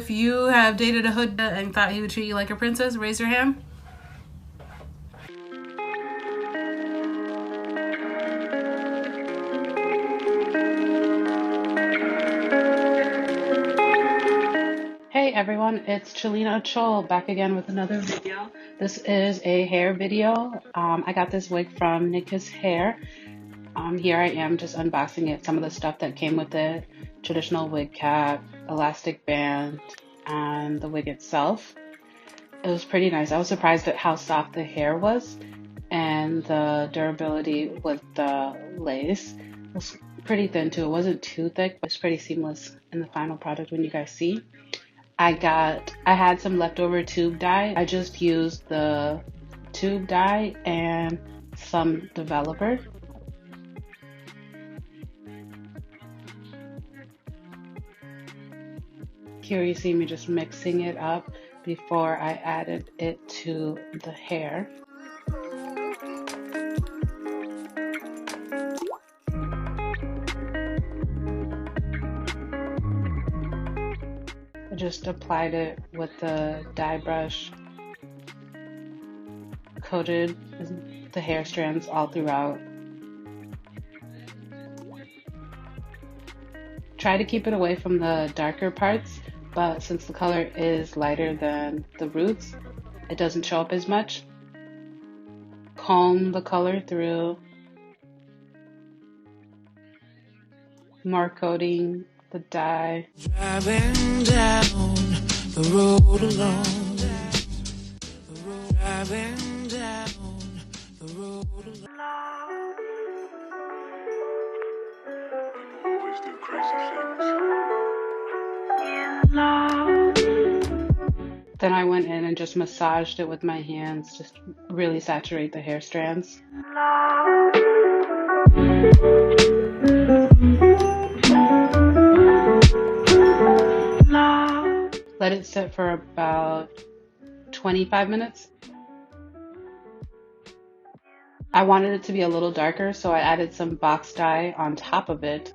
if you have dated a hood and thought he would treat you like a princess, raise your hand. Hey everyone, it's Chelina Chol back again with another video. This is a hair video. I got this wig from Nika's Hair. Here I am just unboxing it, some of the stuff that came with it. Traditional wig cap, elastic band, and the wig itself. It was pretty nice. I was surprised at how soft the hair was and the durability with the lace. It was pretty thin too. It wasn't too thick, but it's pretty seamless in the final product when you guys see. I had some leftover tube dye. I just used the tube dye and some developer. Here you see me just mixing it up before I added it to the hair. I just applied it with the dye brush, coated the hair strands all throughout. Try to keep it away from the darker parts, but since the color is lighter than the roots, it doesn't show up as much. Comb the color through, more coating the dye. Driving down the road alone. Driving down the road alone. Always do crazy things. Then I went in and just massaged it with my hands, just really saturate the hair strands. Let it sit for about 25 minutes. I wanted it to be a little darker, so I added some box dye on top of it.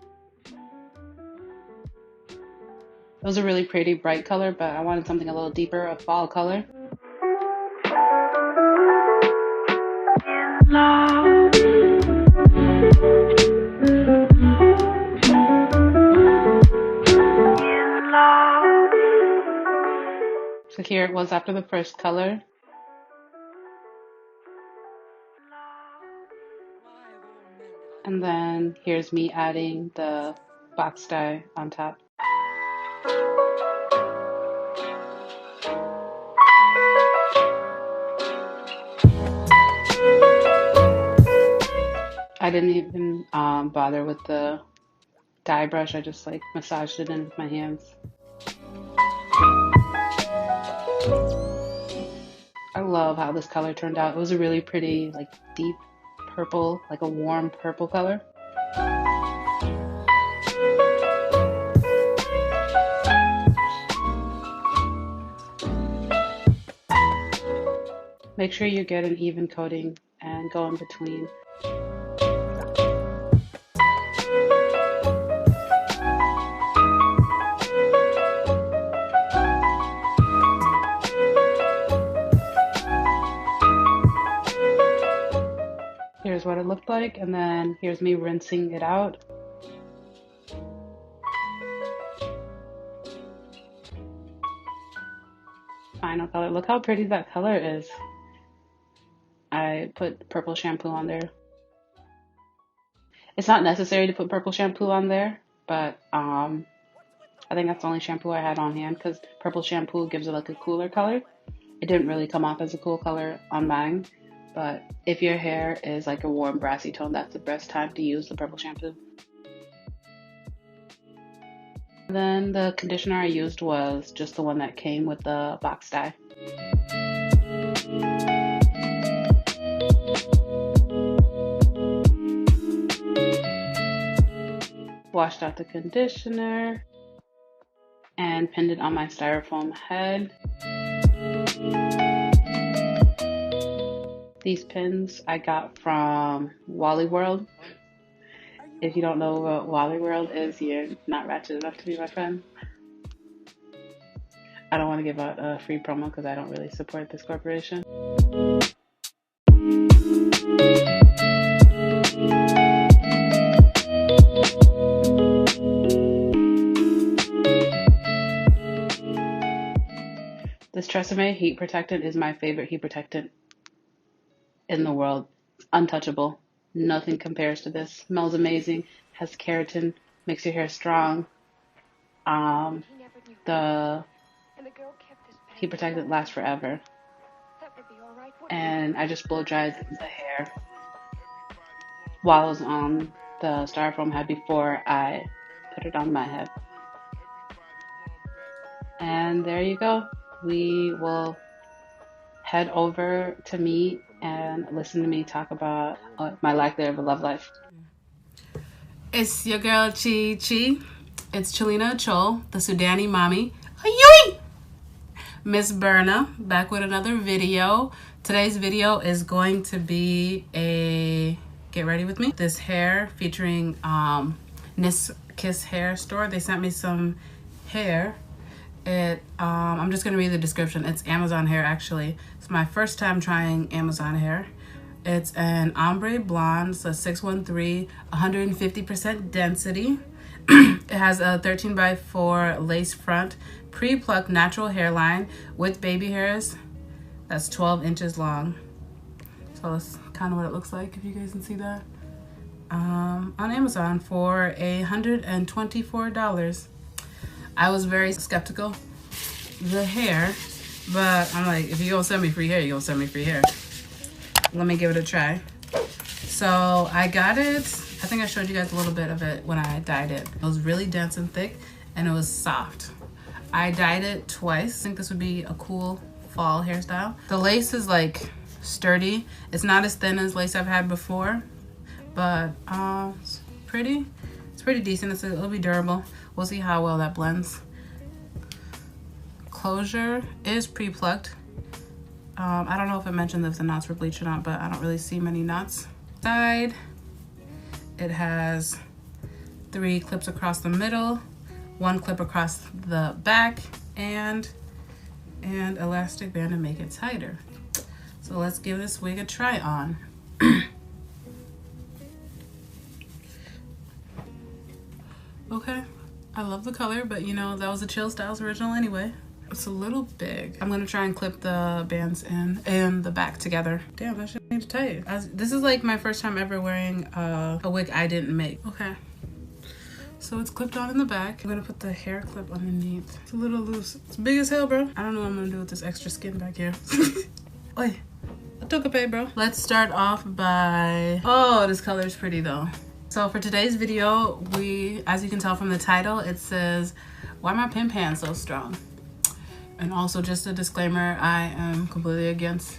It was a really pretty bright color, but I wanted something a little deeper, a fall color. So here it was after the first color. And then here's me adding the box dye on top. I didn't even bother with the dye brush. I just like massaged it in with my hands. I love how this color turned out. It was a really pretty, like deep purple, like a warm purple color. Make sure you get an even coating and go in between. Here's what it looked like, and then here's me rinsing it out. Final color. Look how pretty that color is. I put purple shampoo on there. It's not necessary to put purple shampoo on there, but I think that's the only shampoo I had on hand because purple shampoo gives it like a cooler color. It didn't really come off as a cool color on mine, but if your hair is like a warm brassy tone, that's the best time to use the purple shampoo. Then the conditioner I used was just the one that came with the box dye. Washed out the conditioner and pinned it on my styrofoam head. These pins I got from Wally World. If you don't know what Wally World is, you're not ratchet enough to be my friend. I don't want to give out a free promo because I don't really support this corporation. This Tresemme heat protectant is my favorite heat protectant in the world. Untouchable. Nothing compares to this. Smells amazing. Has keratin. Makes your hair strong. The heat protectant lasts forever. And I just blow dried the hair while it was on the styrofoam head before I put it on my head. And there you go. We will head over to me and listen to me talk about my lack there of a love life. It's your girl Chi. It's Chilina Chol, the Sudani mommy. Ayui! Miss Berna, back with another video. Today's video is going to be a, get ready with me, this hair featuring Nis Kiss Hair Store. They sent me some hair. I'm just gonna read the description. It's Amazon hair, actually. It's my first time trying Amazon hair. It's an ombre blonde, so 613, 150% density. It has a 13x4 lace front, pre-plucked natural hairline with baby hairs that's 12 inches long. So that's kind of what it looks like, if you guys can see that. On Amazon for $124. I was very skeptical the hair, but I'm like, if you're gonna send me free hair, you're gonna send me free hair. Let me give it a try. So I got it, I think I showed you guys a little bit of it when I dyed it. It was really dense and thick, and it was soft. I dyed it twice. I think this would be a cool fall hairstyle. The lace is like sturdy. It's not as thin as lace I've had before, but it's pretty decent. It'll be durable. We'll see how well that blends. Closure is pre-plucked. I don't know if it mentioned if the knots were bleached or not, but I don't really see many knots. Side, it has 3 clips across the middle, 1 clip across the back, and elastic band to make it tighter. So let's give this wig a try on. Okay, I love the color, but you know, that was a Chill Styles original anyway. It's a little big. I'm gonna try and clip the bands in and the back together. Damn, that shit needs to tight. This is like my first time ever wearing a wig I didn't make. Okay, so it's clipped on in the back. I'm gonna put the hair clip underneath. It's a little loose. It's big as hell, bro. I don't know what I'm gonna do with this extra skin back here. Oi, I took a pay, bro. Let's start off by, oh, this color is pretty though. So for today's video, as you can tell from the title, it says, why are my pimp hands so strong? And also just a disclaimer, I am completely against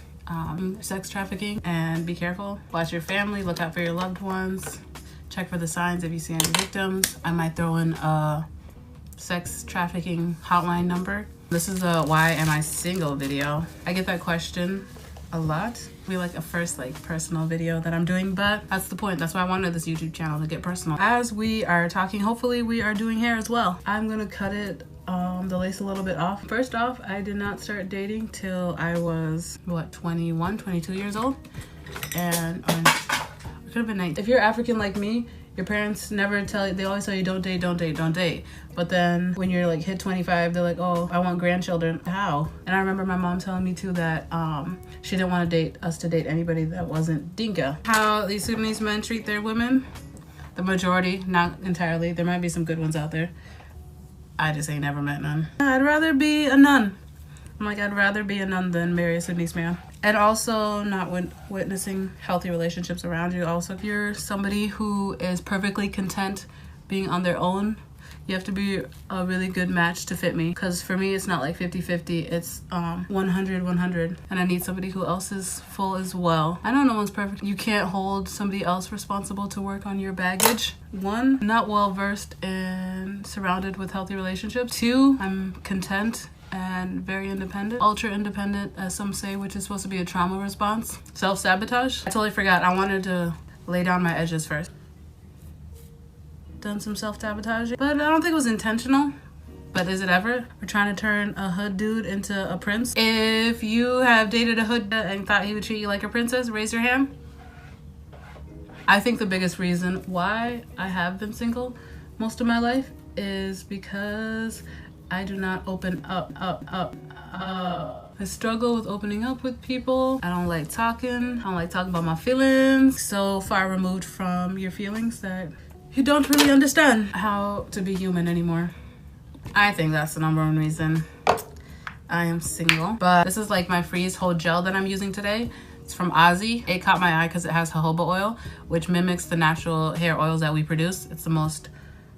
sex trafficking, and be careful. Watch your family, look out for your loved ones. Check for the signs if you see any victims. I might throw in a sex trafficking hotline number. This is a why am I single video. I get that question a lot. Be like a first personal video that I'm doing, but that's the point. That's why I wanted this YouTube channel, to get personal. As we are talking, hopefully we are doing hair as well. I'm gonna cut it the lace a little bit off. First off, I did not start dating till I was what, 21, 22 years old, and it could have been 19. If you're African like me, your parents never tell you, they always tell you don't date, don't date, don't date. But then when you're like hit 25, they're like, oh, I want grandchildren. How? And I remember my mom telling me too that she didn't want to date anybody that wasn't Dinka. How these Sudanese men treat their women, the majority, not entirely. There might be some good ones out there. I just ain't never met none. I'd rather be a nun. I'm like, I'd rather be a nun than marry a Sudanese man. And also not witnessing healthy relationships around you. Also, if you're somebody who is perfectly content being on their own, you have to be a really good match to fit me. Because for me, it's not like 50-50, it's 100-100. And I need somebody who else is full as well. I know no one's perfect. You can't hold somebody else responsible to work on your baggage. 1, not well versed and surrounded with healthy relationships. 2, I'm content and very independent, ultra independent, as some say, which is supposed to be a trauma response. Self-sabotage. I totally forgot. I wanted to lay down my edges first. Done some self-sabotaging, but I don't think it was intentional. But is it ever? We're trying to turn a hood dude into a prince. If you have dated a hood and thought he would treat you like a princess, raise your hand. I think the biggest reason why I have been single most of my life is because I do not open up. I struggle with opening up with people. I don't like talking. I don't like talking about my feelings. So far removed from your feelings that you don't really understand how to be human anymore. I think that's the number one reason I am single. But this is like my freeze hold gel that I'm using today. It's from Ozzy. It caught my eye because it has jojoba oil, which mimics the natural hair oils that we produce. It's the most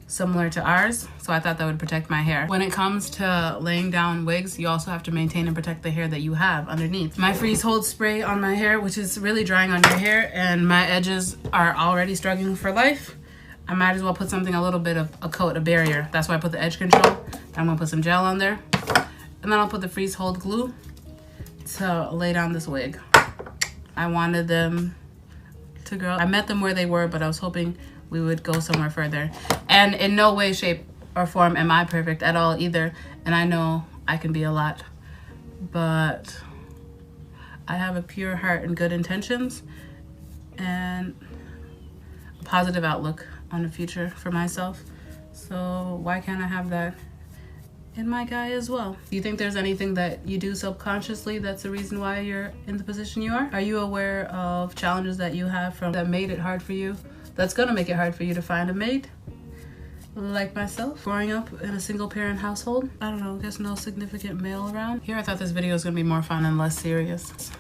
similar to ours, so I thought that would protect my hair. When it comes to laying down wigs, you also have to maintain and protect the hair that you have underneath. My freeze hold spray on my hair, which is really drying on your hair, and my edges are already struggling for life. I might as well put something, a little bit of a coat, a barrier. That's why I put the edge control. I'm gonna put some gel on there, and then I'll put the freeze hold glue to lay down this wig. I wanted them to grow. I met them where they were, but I was hoping we would go somewhere further. And in no way, shape, or form am I perfect at all either. And I know I can be a lot, but I have a pure heart and good intentions and a positive outlook on the future for myself. So why can't I have that in my guy as well? Do you think there's anything that you do subconsciously that's the reason why you're in the position you are? Are you aware of challenges that you have from that made it hard for you? That's gonna make it hard for you to find a mate, like myself. Growing up in a single parent household, I don't know, there's no significant male around. Here I thought this video was gonna be more fun and less serious.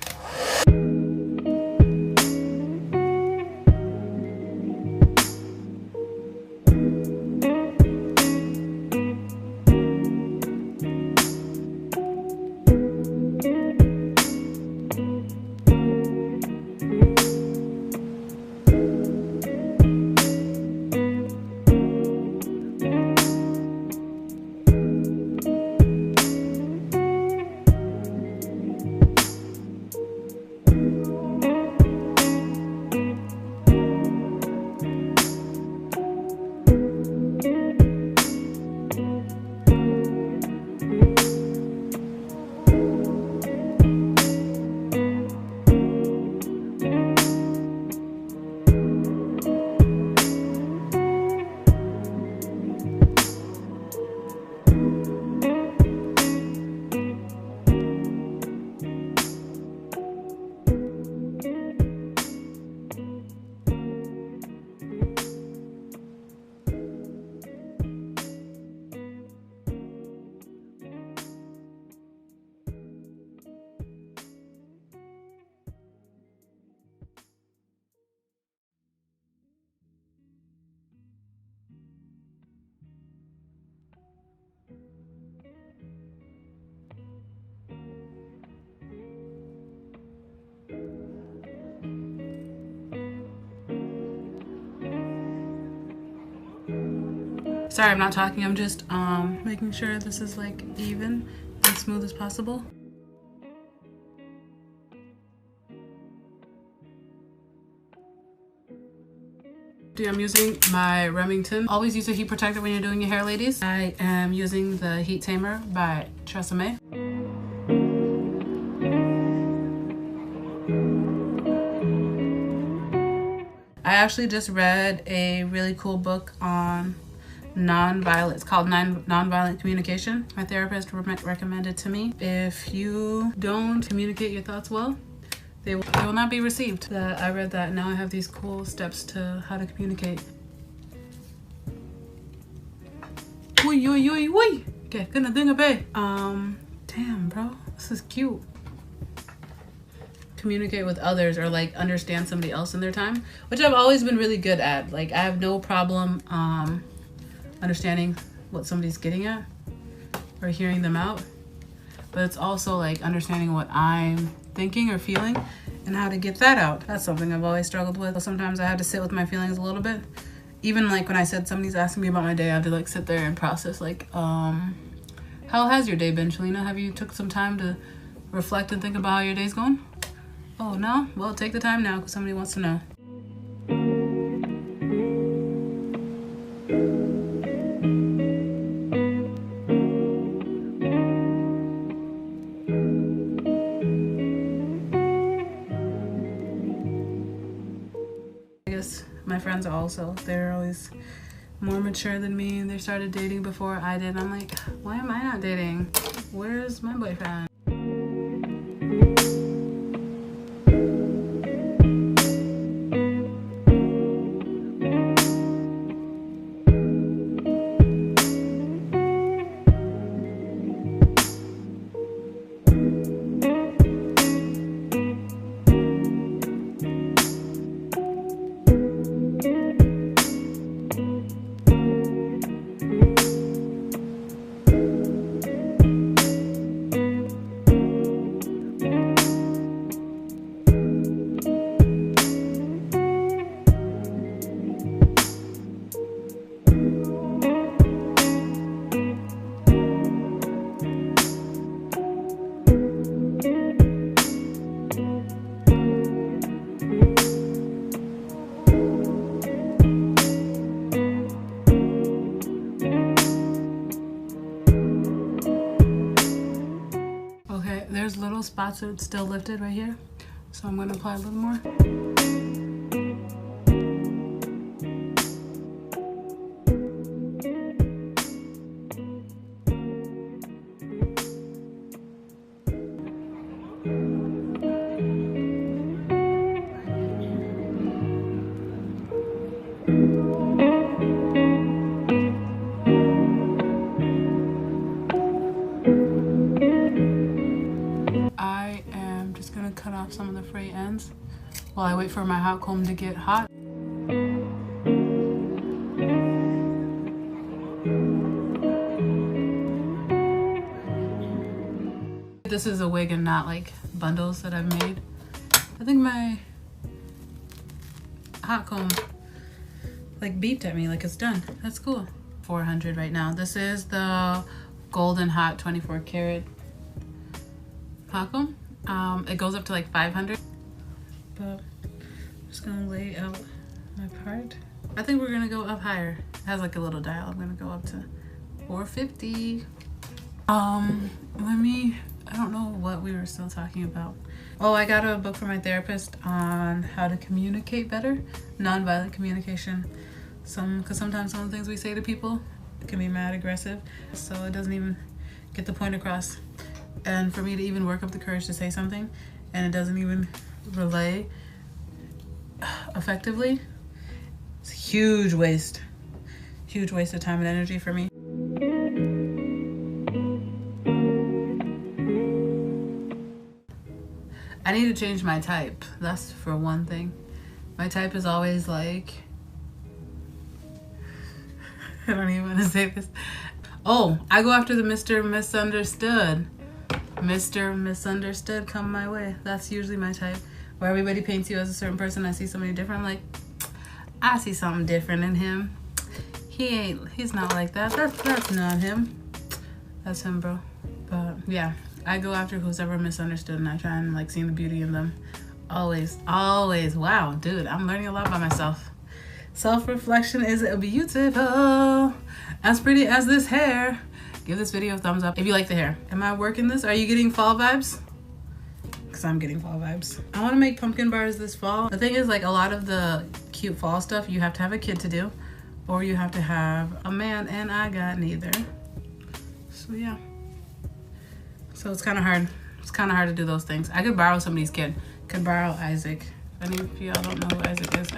Sorry, I'm not talking. I'm just making sure this is like even and smooth as possible. I'm using my Remington. Always use a heat protector when you're doing your hair, ladies. I am using the Heat Tamer by Tresemme. I actually just read a really cool book on nonviolent. It's called Nonviolent Communication. My therapist recommended to me. If you don't communicate your thoughts well, they will not be received. I read that, and now I have these cool steps to how to communicate. Uy, uy, uy, uy. Okay, gonna ding a bay. Damn, bro, this is cute. Communicate with others or like understand somebody else in their time, which I've always been really good at. Like I have no problem understanding what somebody's getting at or hearing them out, but it's also like understanding what I'm thinking or feeling and how to get that out. That's something I've always struggled with. Sometimes I had to sit with my feelings a little bit. Even like when I said somebody's asking me about my day, I had to like sit there and process like, how has your day been, Shalina? Have you took some time to reflect and think about how your day's going? Oh no? Well, take the time now because somebody wants to know. My friends also, they're always more mature than me and they started dating before I did. I'm like, why am I not dating? Where's my boyfriend? There's little spots that it's still lifted right here, so I'm going to apply a little more. Cut off some of the frayed ends while I wait for my hot comb to get hot. This is a wig and not like bundles that I've made. I think my hot comb like beeped at me like it's done. That's cool. 400 right now. This is the Golden Hot 24 karat hot comb. It goes up to like 500, but I'm just gonna lay out my part. I think we're gonna go up higher. It has like a little dial. I'm gonna go up to 450. I don't know what we were still talking about. Oh, I got a book from my therapist on how to communicate better, nonviolent communication. Because sometimes some of the things we say to people can be mad aggressive, so it doesn't even get the point across. And for me to even work up the courage to say something and it doesn't even relay effectively, it's a huge waste of time and energy for me. I need to change my type. That's for one thing. My type is always like, I don't even want to say this. Oh, I go after the Mr. Misunderstood. Mr. Misunderstood come my way. That's usually my type. Where everybody paints you as a certain person. I see somebody different. I'm like, I see something different in him. He's not like that. That's not him. That's him, bro. But yeah, I go after who's ever misunderstood and I try and like see the beauty in them. Always, always. Wow, dude, I'm learning a lot about myself. Self-reflection is beautiful. As pretty as this hair. Give this video a thumbs up if you like the hair. Am I working this? Are you getting fall vibes? Because I'm getting fall vibes. I want to make pumpkin bars this fall. The thing is, like, a lot of the cute fall stuff you have to have a kid to do, or you have to have a man, and I got neither. So yeah. So it's kind of hard. It's kind of hard to do those things. I could borrow somebody's kid. Could borrow Isaac. If any of y'all don't know who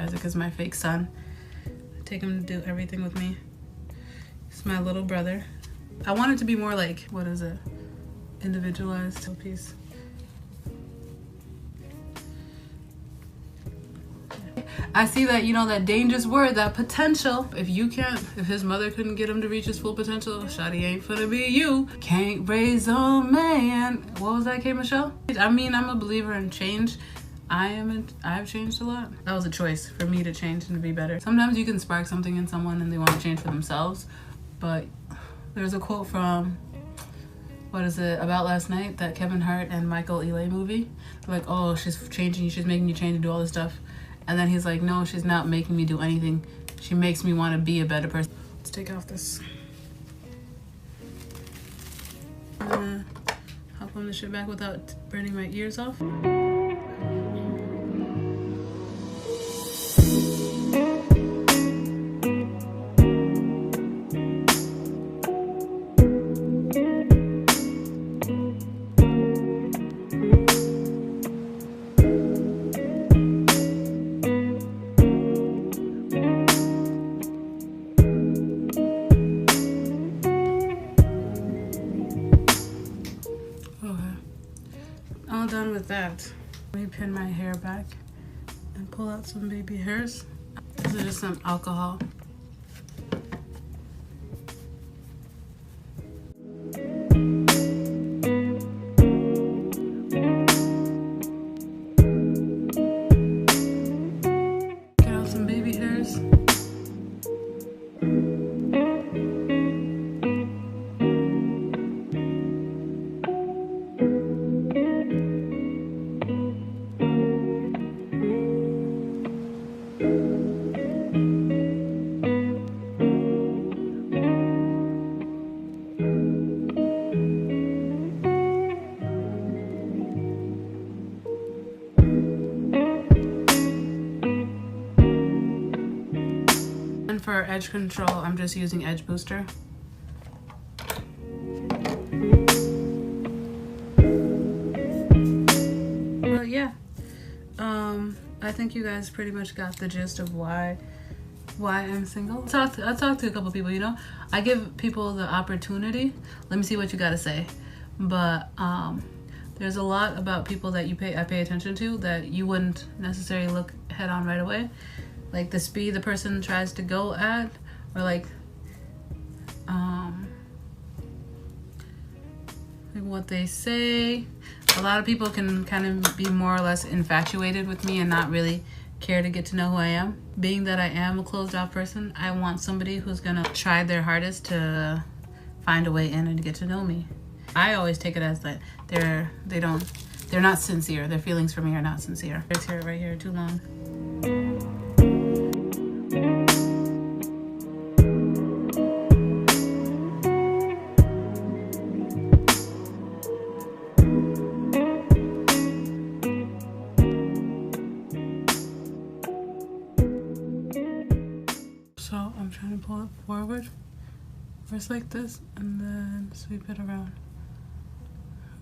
Isaac is my fake son. I take him to do everything with me. He's my little brother. I want it to be more like, what is it? Individualized piece. I see that, you know, that dangerous word, that potential. If his mother couldn't get him to reach his full potential, shawty ain't finna be you. Can't raise a man. What was that, K. Michelle? I mean, I'm a believer in change. I've changed a lot. That was a choice for me to change and to be better. Sometimes you can spark something in someone and they want to change for themselves, but there's a quote from, what is it, About Last Night, that Kevin Hart and Michael Ealy movie. They're like, oh, she's changing you, she's making you change and do all this stuff. And then he's like, no, she's not making me do anything. She makes me want to be a better person. Let's take off this. I'm gonna hop on this shit back without burning my ears off. Okay, all done with that. Let me pin my hair back and pull out some baby hairs. This is just some alcohol. Get out some baby hairs. And for edge control, I'm just using Edge Booster. But yeah, I think you guys pretty much got the gist of why I'm single. I talked to a couple people, you know. I give people the opportunity. Let me see what you gotta say. But there's a lot about people that I pay attention to that you wouldn't necessarily look head on right away. Like the speed the person tries to go at, or like what they say. A lot of people can kind of be more or less infatuated with me and not really care to get to know who I am. Being that I am a closed off person, I want somebody who's gonna try their hardest to find a way in and to get to know me. I always take it as that they're not sincere. Their feelings for me are not sincere. This hair right here too long. So I'm trying to pull it forward, first like this, and then sweep it around.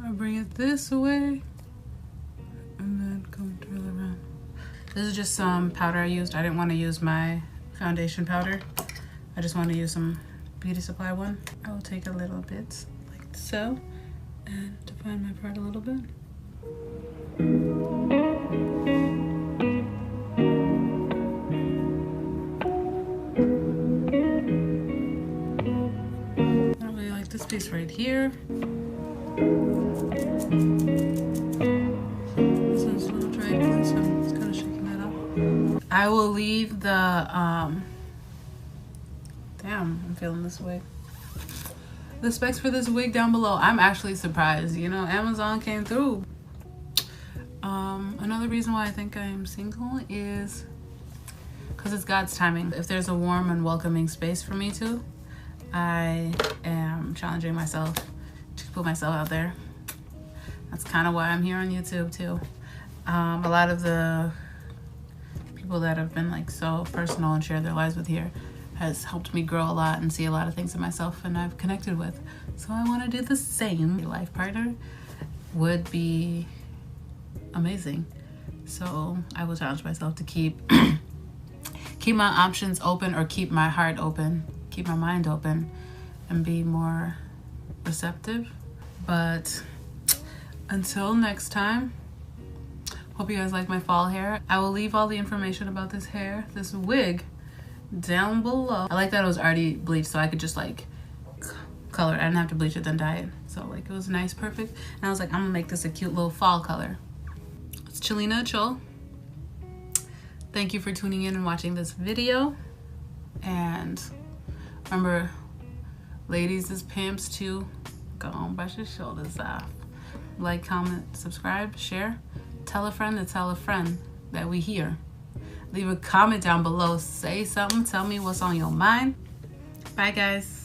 I bring it this way, and then come twirl around. This is just some powder I used. I didn't want to use my foundation powder. I just want to use some beauty supply one. I will take a little bit like so, and define my part a little bit. This piece right here. This one's a little dry, so I'm just kind of shaking that up. I will leave the damn, I'm feeling this wig. The specs for this wig down below. I'm actually surprised. You know, Amazon came through. Another reason why I think I'm single is because it's God's timing. If there's a warm and welcoming space for me to, I am challenging myself to put myself out there. That's kind of why I'm here on YouTube too. A lot of the people that have been like so personal and shared their lives with here has helped me grow a lot and see a lot of things in myself and I've connected with. So I want to do the same. A life partner would be amazing. So I will challenge myself to keep my options open, or keep my heart open, keep my mind open, and be more receptive. But until next time, hope you guys like my fall hair. I will leave all the information about this hair, this wig, down below. I like that it was already bleached, so I could just like color it. I didn't have to bleach it then dye it. So like it was nice, perfect. And I was like, I'm gonna make this a cute little fall color. It's Chillina Chill. Thank you for tuning in and watching this video. And remember, ladies is pimps too. Go on, brush your shoulders off. Like, comment, subscribe, share. Tell a friend to tell a friend that we here. Leave a comment down below. Say something. Tell me what's on your mind. Bye, guys.